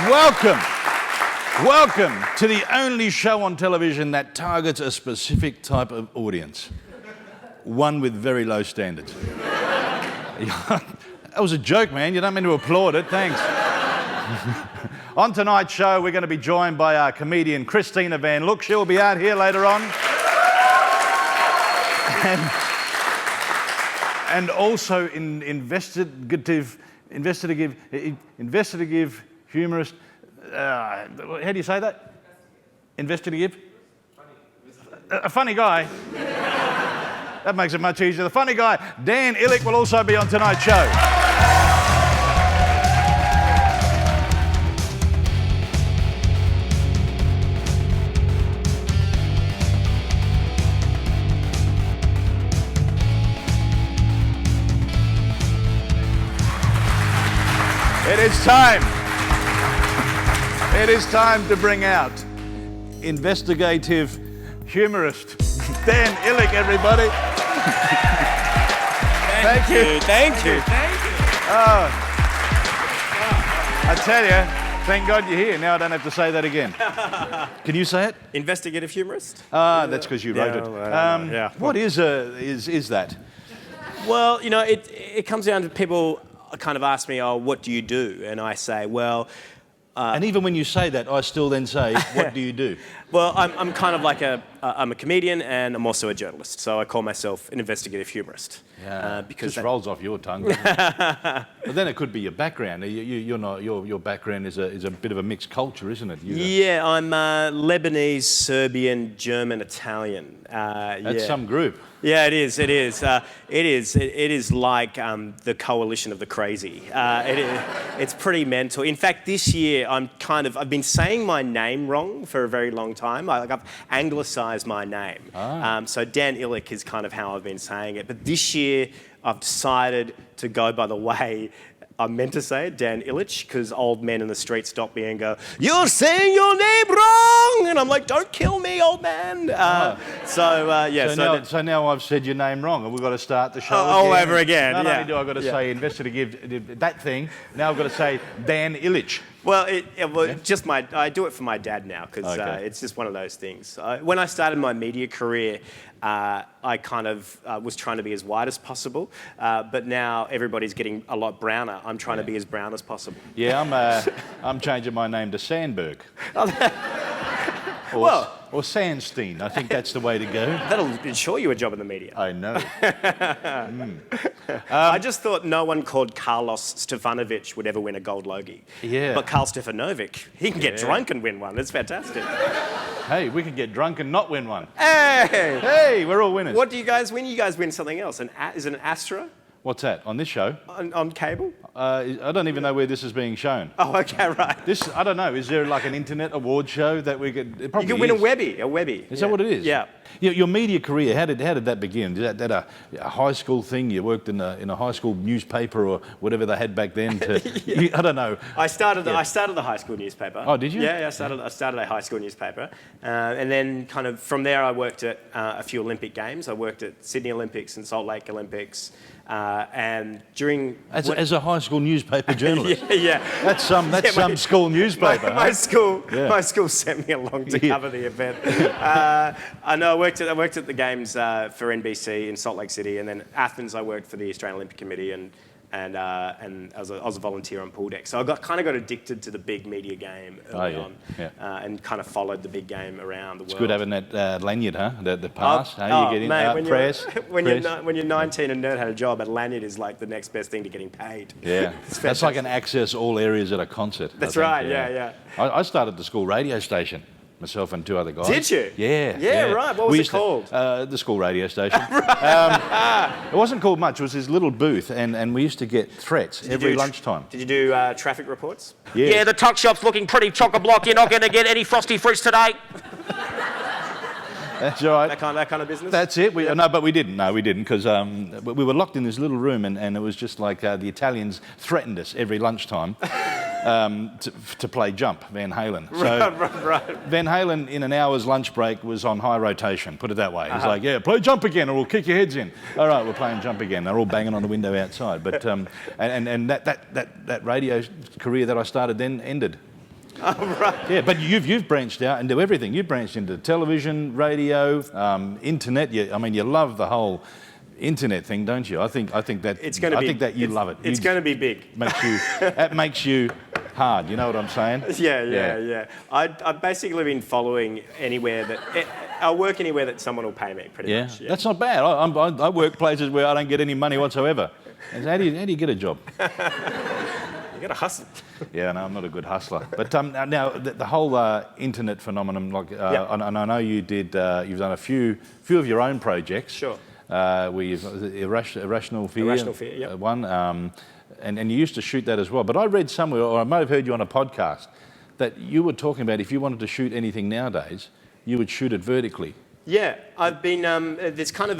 Welcome to the only show on television that targets a specific type of audience. One with very low standards. That was a joke, man. You don't mean to applaud it. Thanks. On tonight's show, we're going to be joined by our comedian Christina Van Look. She'll be out here later on. And also investigative humourist. How do you say that? Investigative? A funny guy. That makes it much easier. The funny guy, Dan Ilic, will also be on tonight's show. It is time to bring out investigative humourist Dan Ilic, everybody. Thank you. I tell you, thank God you're here. Now I don't have to say that again. Can you say it? Investigative humourist? That's because you wrote it. Yeah. What is that? Well, you know, it comes down to people kind of ask me, oh, what do you do? And I say, well... and even when you say that, I still then say, what do you do? Well, I'm kind of like I'm a comedian and I'm also a journalist. So I call myself an investigative humourist. Yeah, because just rolls off your tongue. But then it could be your background. You're not. Your background is a bit of a mixed culture, isn't it? Yeah, I'm Lebanese, Serbian, German, Italian. That's some group. Yeah, it is. It is like the coalition of the crazy. It's pretty mental. In fact, this year I've been saying my name wrong for a very long time. I've anglicised my name. So Dan Ilic is kind of how I've been saying it. But this year I've decided to go by the way I meant to say it, Dan Ilic, because old men in the street stop me and go, "You're saying your name wrong!" And I'm like, "Don't kill me, old man." So now I've said your name wrong, and we've got to start the show all over again. Not only do I got to say investigative that thing, now I've got to say Dan Ilic. Well, I do it for my dad now because it's just one of those things. When I started my media career, I kind of was trying to be as white as possible, but now everybody's getting a lot browner. I'm trying to be as brown as possible. Yeah, I'm changing my name to Sandberg. Or Sandstein. I think that's the way to go. That'll ensure you a job in the media. I know. I just thought no one called Carlos Stefanovic would ever win a gold Logie. Yeah. But Carl Stefanovic, he can get drunk and win one. It's fantastic. Hey, we can get drunk and not win one. Hey, we're all winners. What do you guys win? You guys win something else. Is it an Astra? What's that? On this show? On cable? I don't even know where this is being shown. Oh, okay, right. I don't know. Is there like an internet award show that we could? It probably you can win a Webby. Is that what it is? Yeah. Your media career, how did that begin? Did that a high school thing? You worked in a high school newspaper or whatever they had back then? I don't know. I started the high school newspaper. Oh, did you? Yeah, I started a high school newspaper, and then kind of from there I worked at a few Olympic Games. I worked at Sydney Olympics and Salt Lake Olympics, and during as a high school newspaper journalist. Yeah. That's some school newspaper. My school sent me along to cover the event. I know. I worked at the games for NBC in Salt Lake City, and then Athens. I worked for the Australian Olympic Committee, and I was a volunteer on pool deck. So I got addicted to the big media game early on, and kind of followed the big game around the world. It's good having that lanyard, huh? The pass. You get in, mate, press. When you're 19 and don't have a job, a lanyard is like the next best thing to getting paid. Yeah, that's like an access all areas at a concert. That's right. Yeah. I started the school radio station. Myself and two other guys. Did you? Yeah, right. What was it called? The school radio station. It wasn't called much. It was this little booth, and we used to get threats every lunchtime. Did you do traffic reports? Yeah, the tuck shop's looking pretty chock-a-block. You're not going to get any frosty fruits today. That's right. That kind of business? That's it. But we didn't. No, we didn't, because we were locked in this little room, and it was just like the Italians threatened us every lunchtime to play Jump, Van Halen. So right. Van Halen, in an hour's lunch break, was on high rotation, put it that way. He's like, yeah, play Jump again or we'll kick your heads in. All right, we're playing Jump again. They're all banging on the window outside. But and that radio career that I started then ended. Oh, right. Yeah, but you've branched out and do everything. You've branched into television, radio, internet. You love the whole internet thing, don't you? I think that you love it. It's going to be big. That makes you hard. You know what I'm saying? Yeah. I've basically been following anywhere that I'll work anywhere that someone will pay me. Pretty much. Yeah, that's not bad. I work places where I don't get any money whatsoever. And how do you get a job? You got to hustle. Yeah, no, I'm not a good hustler. But now the whole internet phenomenon, and I know you've done a few of your own projects. Sure. Where you've Irrational Fear, yep. One, and you used to shoot that as well. But I read somewhere, or I might have heard you on a podcast, that you were talking about if you wanted to shoot anything nowadays, you would shoot it vertically. Yeah, I've been. There's kind of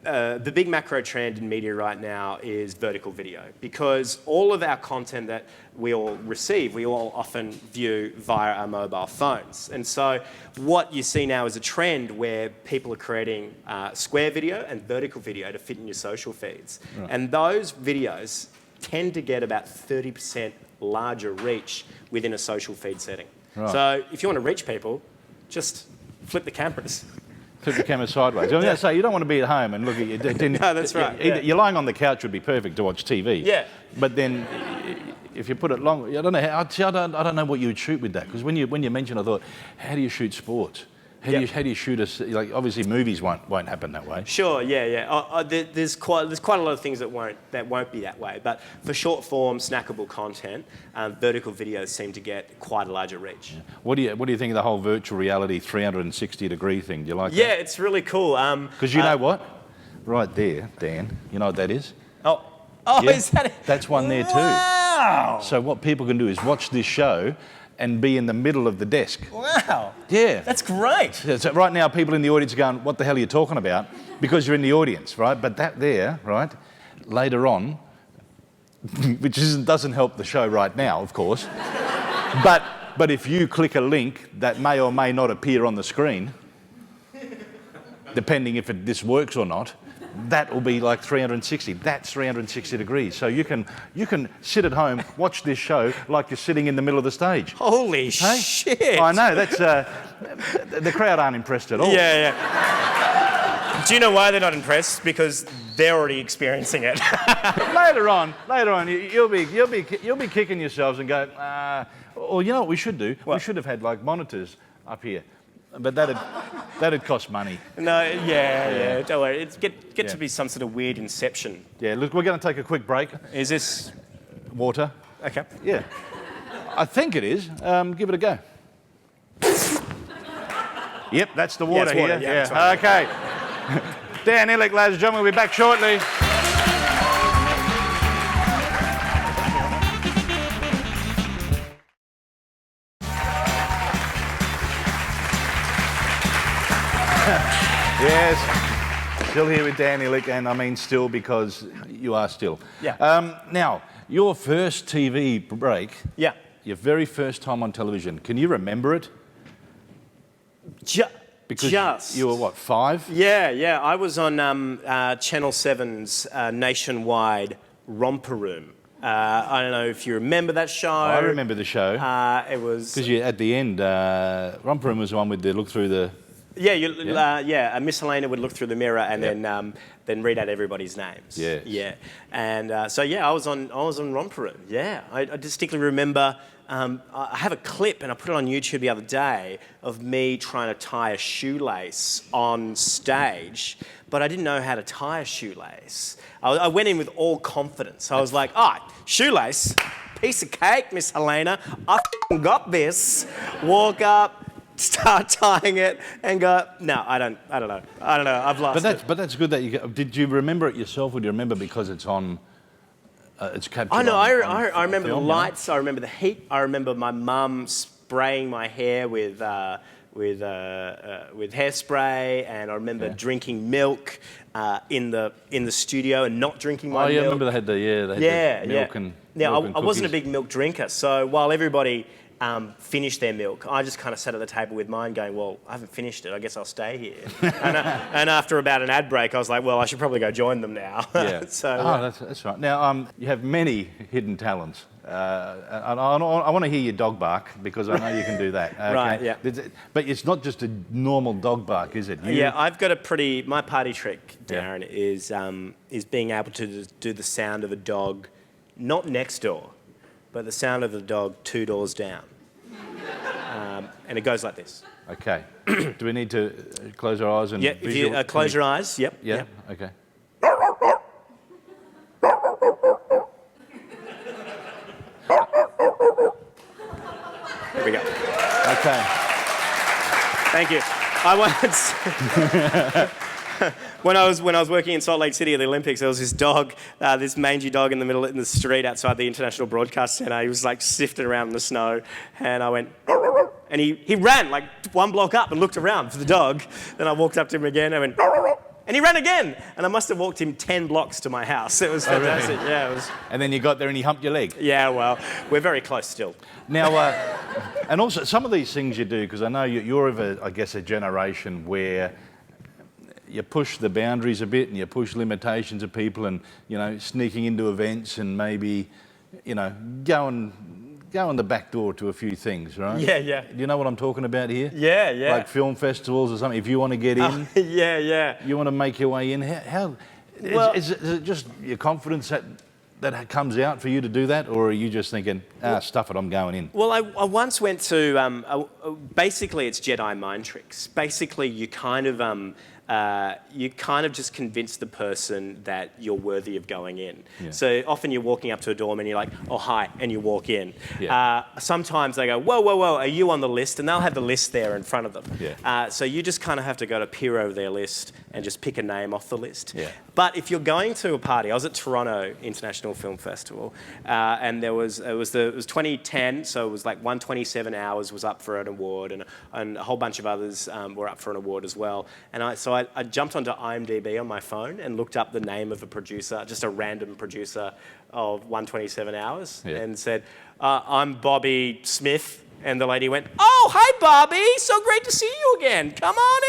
the big macro trend in media right now is vertical video, because all of our content that we all receive, we all often view via our mobile phones. And so what you see now is a trend where people are creating square video and vertical video to fit in your social feeds. Right. And those videos tend to get about 30% larger reach within a social feed setting. Right. So if you want to reach people, just flip the cameras. Flip the camera sideways. I was going to say, you don't want to be at home and look at your... No, that's right. You're lying on the couch would be perfect to watch TV. Yeah. But then, if you put it long... I don't know how... I don't know what you would shoot with that. Because when you mentioned, I thought, how do you shoot sports? How do you shoot obviously movies won't happen that way. Sure, yeah. There's quite a lot of things that won't be that way. But for short form, snackable content, vertical videos seem to get quite a larger reach. Yeah. What do you think of the whole virtual reality 360-degree thing? Do you like that? Yeah, it's really cool. Because you know what? Right there, Dan, you know what that is? Oh, yeah, is that it? That's one there too. Wow! So what people can do is watch this show and be in the middle of the desk. Wow. Yeah. That's great. So right now, people in the audience are going, what the hell are you talking about? Because you're in the audience, right? But that there, right, later on, which doesn't help the show right now, of course, but if you click a link that may or may not appear on the screen, depending if this works or not, that will be like 360. That's 360 degrees. So you can sit at home, watch this show like you're sitting in the middle of the stage. Holy shit! I know, that's the crowd aren't impressed at all. Yeah. Do you know why they're not impressed? Because they're already experiencing it. later on, you'll be kicking yourselves and go, or you know what we should do? What? We should have had like monitors up here. But that'd cost money. No, yeah. Don't worry. It's get to be some sort of weird inception. Yeah, look, we're going to take a quick break. Is this water? Okay. Yeah. I think it is. Give it a go. Yep, that's the water here. Yeah. Right. Okay. Dan Ilic, ladies and gentlemen, we'll be back shortly. Yes, still here with Dan Ilic, and I mean still because you are still. Yeah. Now, your first TV break. Yeah. Your very first time on television. Can you remember it? Because you were what, 5? Yeah. I was on Channel 7's nationwide Romper Room. I don't know if you remember that show. I remember the show. It was because at the end, Romper Room was the one with the look through the. Yeah, Miss Helena would look through the mirror and then read out everybody's names. Yeah. And I was on Romper Room. Yeah, I distinctly remember. I have a clip, and I put it on YouTube the other day, of me trying to tie a shoelace on stage, but I didn't know how to tie a shoelace. I went in with all confidence. I was like, shoelace, piece of cake, Miss Helena. I got this. Walk up, start tying it, and go, no, I don't know. I've lost it. But that's good that you... Did you remember it yourself, or do you remember because it's on... it's captured. I know. I remember the lights. I remember the heat. I remember my mum spraying my hair with hairspray, and I remember drinking milk in the studio and not drinking my milk. I remember they had the milk and I wasn't a big milk drinker, so while everybody finish their milk. I just kind of sat at the table with mine going, well, I haven't finished it. I guess I'll stay here. and after about an ad break, I was like, well, I should probably go join them now. Yeah. So, that's right. Now, you have many hidden talents. I want to hear your dog bark because I know you can do that. Okay? Right, yeah. But it's not just a normal dog bark, is it? Yeah, I've got my party trick, Darren, is being able to do the sound of a dog, not next door, but the sound of the dog 2 doors down. And it goes like this. Okay. Do we need to close our eyes and Yeah, if you close your eyes, yep. Yeah, Yep. okay. There we go. Okay. Thank you. I once, when I was working in Salt Lake City at the Olympics, there was this dog, this mangy dog in the street outside the International Broadcast Centre. He was like sifting around in the snow, and I went, and he ran like 1 block up and looked around for the dog. Then I walked up to him again. I went, and he ran again. And I must have walked him 10 blocks to my house. It was fantastic. Really? Yeah, it was. And then you got there and he humped your leg. Yeah, well, we're very close still. Now, and also some of these things you do, because I know you're of a generation where you push the boundaries a bit and you push limitations of people and, sneaking into events and maybe, go in the back door to a few things, right? Yeah, yeah. Do you know what I'm talking about here? Yeah, yeah. Like film festivals or something, if you want to get in. Yeah, yeah. You want to make your way in. How Well, is it just your confidence that comes out for you to do that, or are you just thinking, stuff it, I'm going in? Well, I once went to, basically it's Jedi mind tricks. Basically you kind of just convince the person that you're worthy of going in. Yeah. So often you're walking up to a dorm and you're like, oh, hi, and you walk in. Yeah. Sometimes they go, whoa, whoa, whoa, are you on the list? And they'll have the list there in front of them. Yeah. So you just kind of have to go to peer over their list and just pick a name off the list. Yeah. But if you're going to a party, I was at Toronto International Film Festival, and it was 2010, so it was like 127 Hours was up for an award, and a whole bunch of others were up for an award as well. And I jumped onto IMDb on my phone and looked up the name of a producer, just a random producer of 127 Hours, and said, I'm Bobby Smith. And the lady went, oh, hi, Bobby. So great to see you again. Come on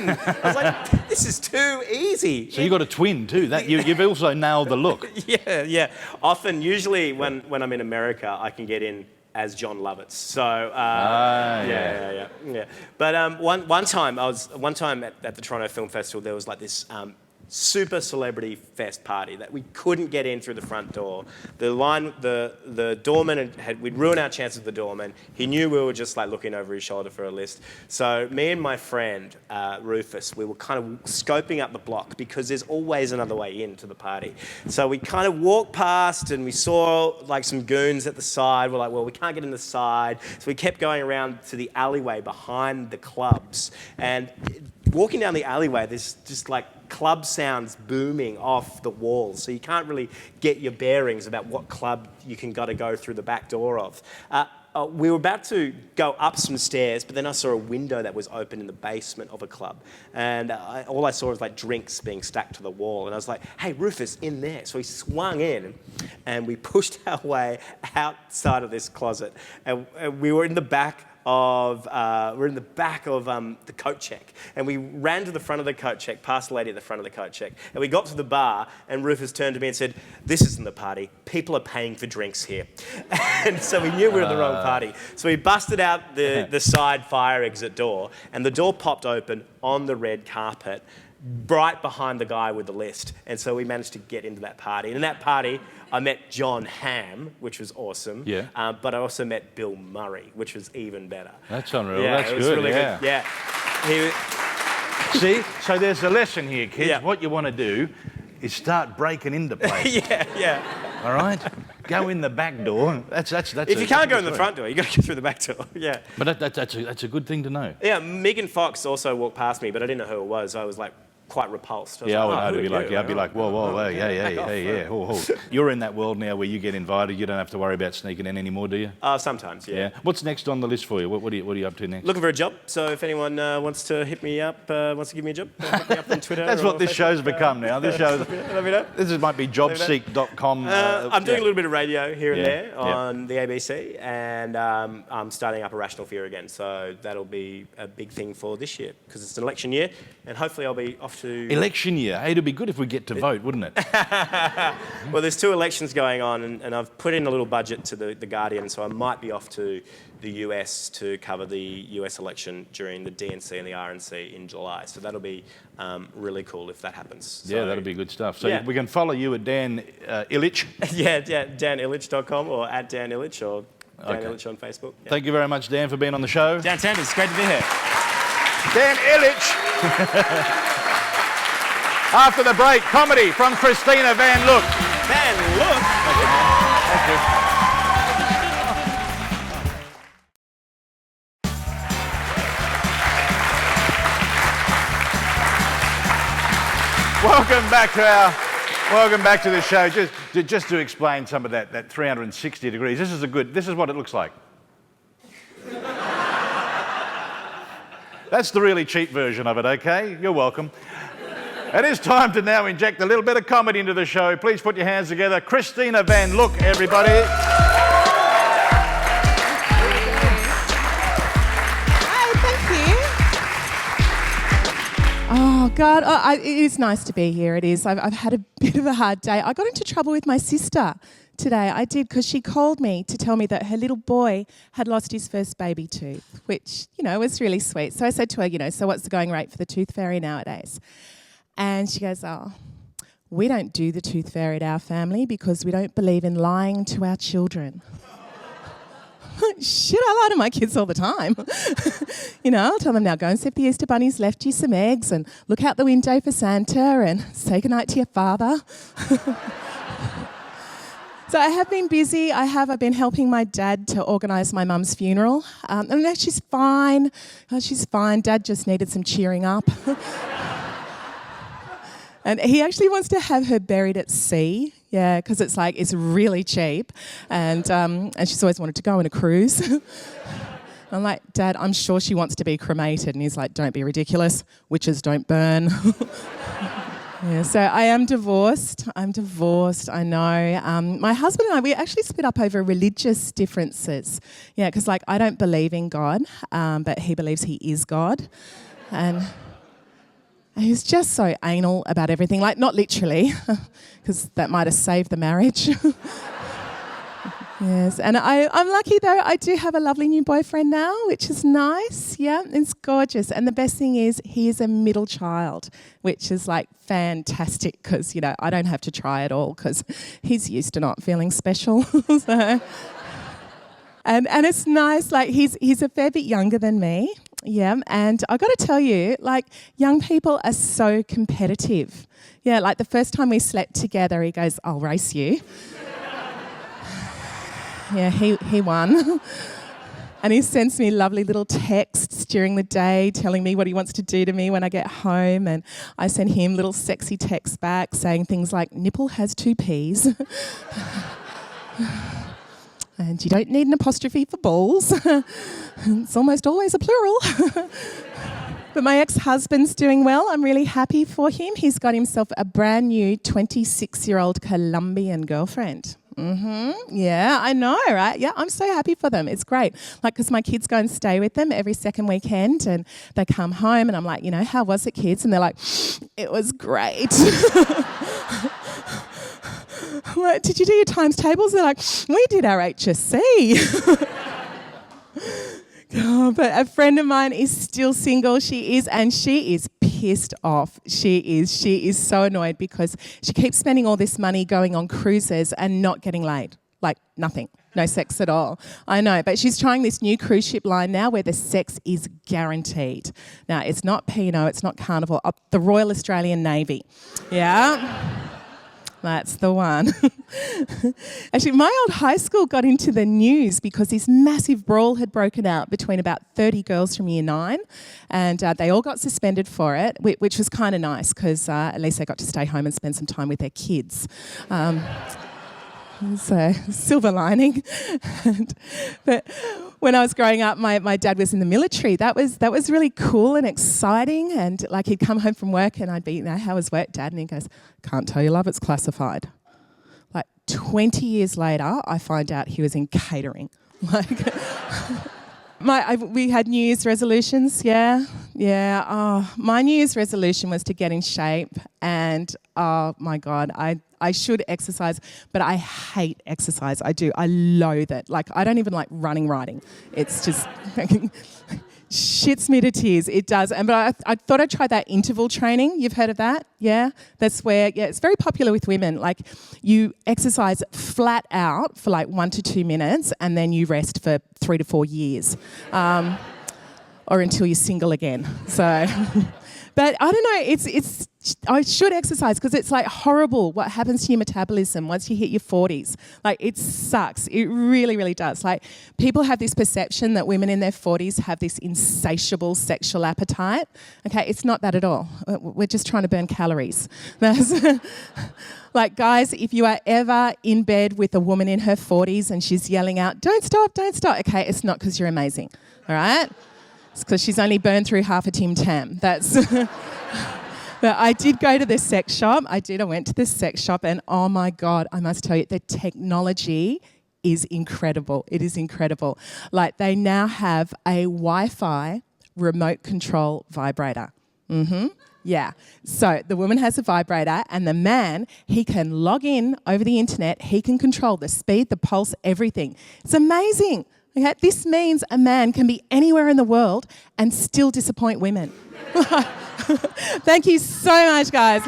in. I was like, this is too easy. So you got a twin too. You've also nailed the look. Yeah. Usually when I'm in America, I can get in as John Lovitz. So yeah. But one time at the Toronto Film Festival, there was like this super celebrity fest party that we couldn't get in through the front door. The doorman we'd ruined our chances with the doorman. He knew we were just like looking over his shoulder for a list. So me and my friend Rufus, we were kind of scoping up the block because there's always another way into the party. So we kind of walked past and we saw like some goons at the side. We're like, well, we can't get in the side. So we kept going around to the alleyway behind the clubs, and walking down the alleyway, there's just like club sounds booming off the walls, so you can't really get your bearings about what club you got to go through the back door of. We were about to go up some stairs, but then I saw a window that was open in the basement of a club, and all I saw was like drinks being stacked to the wall, and I was like, hey, Rufus, in there. So we swung in, and we pushed our way outside of this closet, and we were in the back of the coat check, and we ran to the front of the coat check, past the lady at the front of the coat check, and we got to the bar, and Rufus turned to me and said, this isn't the party, people are paying for drinks here. And so we knew we were at the wrong party. So we busted out the side fire exit door, and the door popped open on the red carpet, right behind the guy with the list. And so we managed to get into that party. And in that party, I met John Hamm, which was awesome. Yeah. But I also met Bill Murray, which was even better. That's unreal. Yeah, That's it was good. really Yeah. good. Yeah. See, so there's a lesson here, kids. Yeah. What you want to do is start breaking into places. Yeah. All right, go in the back door. That's. If you can't go in the front door, you got to go through the back door. Yeah. But that's a good thing to know. Yeah. Megan Fox also walked past me, but I didn't know who it was. I was like, quite repulsed. I was Yeah, like, I'd who be are like, you? I'd be like, whoa, yeah. Oh. You're in that world now where you get invited. You don't have to worry about sneaking in anymore, do you? Sometimes, yeah. Yeah. What's next on the list for you? What are you up to next? Looking for a job, so if anyone wants to hit me up, wants to give me a job, hit me up on Twitter. That's what this Facebook. show's become now. This show, Let me know. this might be jobseek.com. I'm doing a little bit of radio here and Yeah, there yeah. on the ABC, and I'm starting up a Rational Fear again, so that'll be a big thing for this year, because it's an election year, and hopefully I'll be off to... Election year. Hey, it'd be good if we get to vote, wouldn't it? Well, there's 2 elections going on, and I've put in a little budget to the Guardian, so I might be off to the US to cover the US election during the DNC and the RNC in July. So that'll be really cool if that happens. So, Yeah, that'll be good stuff. So yeah. we can follow you at Dan Ilic. yeah, danilic.com or at Dan Ilic or Dan Ilic on Facebook. Yeah. Thank you very much, Dan, for being on the show. Dan Sanders, great to be here. Dan Ilic. After the break, comedy from Christina Van Look. Van Look. Thank you. Welcome back to the show. Just to explain some of that 360 degrees. This is what it looks like. That's the really cheap version of it, okay? You're welcome. It is time to now inject a little bit of comedy into the show. Please put your hands together. Christina Van Look, everybody. Oh, God, it is nice to be here. It is. I've had a bit of a hard day. I got into trouble with my sister today. I did, because she called me to tell me that her little boy had lost his first baby tooth, which, was really sweet. So I said to her, so what's the going rate for the tooth fairy nowadays? And she goes, oh, we don't do the tooth fairy at our family because we don't believe in lying to our children. Shit, I lie to my kids all the time. I'll tell them, now go and see if the Easter Bunny's left you some eggs and look out the window for Santa and say goodnight to your father. So I have been busy. I've been helping my dad to organise my mum's funeral. And now she's fine. Oh, she's fine. Dad just needed some cheering up. And he actually wants to have her buried at sea. Yeah, because it's really cheap, and she's always wanted to go on a cruise. I'm like, Dad, I'm sure she wants to be cremated, and he's like, don't be ridiculous. Witches don't burn. Yeah, so I am divorced. I know. My husband and I, we actually split up over religious differences. Yeah, because I don't believe in God, but he believes he is God, and he's just so anal about everything, not literally, because that might have saved the marriage. Yes, and I'm lucky though, I do have a lovely new boyfriend now, which is nice. Yeah, it's gorgeous. And the best thing is he is a middle child, which is fantastic because, I don't have to try at all because he's used to not feeling special. So. And it's nice, he's a fair bit younger than me. Yeah, and I got to tell you, young people are so competitive. Yeah, the first time we slept together, he goes, I'll race you. Yeah, he won. And he sends me lovely little texts during the day telling me what he wants to do to me when I get home. And I send him little sexy texts back saying things like, nipple has 2 Ps. And you don't need an apostrophe for balls. It's almost always a plural. But my ex-husband's doing well. I'm really happy for him. He's got himself a brand new 26-year-old Colombian girlfriend. Yeah, I know, right? Yeah, I'm so happy for them. It's great. Because my kids go and stay with them every second weekend and they come home and I'm like, how was it, kids? And they're like, it was great. I'm like, did you do your times tables? They're like, we did our HSC. Oh, but a friend of mine is still single. She is pissed off. She is so annoyed because she keeps spending all this money going on cruises and not getting laid. Nothing. No sex at all. I know, but she's trying this new cruise ship line now where the sex is guaranteed. Now, it's not Pinot, it's not Carnival, the Royal Australian Navy. Yeah. That's the one. Actually, my old high school got into the news because this massive brawl had broken out between about 30 girls from year 9, and they all got suspended for it, which was kind of nice because at least they got to stay home and spend some time with their kids. So, silver lining. But when I was growing up, my dad was in the military. That was really cool and exciting. And like he'd come home from work and I'd be, how was work, Dad? And he goes, can't tell you, love, it's classified. Like 20 years later, I find out he was in catering. Like, we had New Year's resolutions, yeah. Oh, my New Year's resolution was to get in shape, and oh my God, I should exercise, but I hate exercise. I do. I loathe it. Like, I don't even like riding. It's just shits me to tears. It does. But I thought I'd try that interval training. You've heard of that? Yeah? That's where, it's very popular with women. Like, you exercise flat out for like 1 to 2 minutes and then you rest for 3 to 4 years. Or until you're single again. So, but I don't know, I should exercise because it's like horrible what happens to your metabolism once you hit your 40s. Like, it sucks. It really, really does. Like, people have this perception that women in their 40s have this insatiable sexual appetite. Okay, it's not that at all. We're just trying to burn calories. Like, guys, if you are ever in bed with a woman in her 40s and she's yelling out, don't stop, okay, it's not because you're amazing, all right? It's because she's only burned through half a Tim Tam. That's... But I did go to the sex shop. I went to the sex shop and oh my God, I must tell you, the technology is incredible. It is incredible. Like, they now have a Wi-Fi remote control vibrator. Yeah. So the woman has a vibrator and the man, he can log in over the internet. He can control the speed, the pulse, everything. It's amazing. Okay? This means a man can be anywhere in the world and still disappoint women. Thank you so much, guys.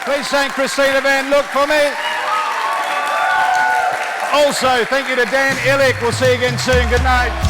Please thank Christina Van Look for me. Also, thank you to Dan Ilic. We'll see you again soon. Good night.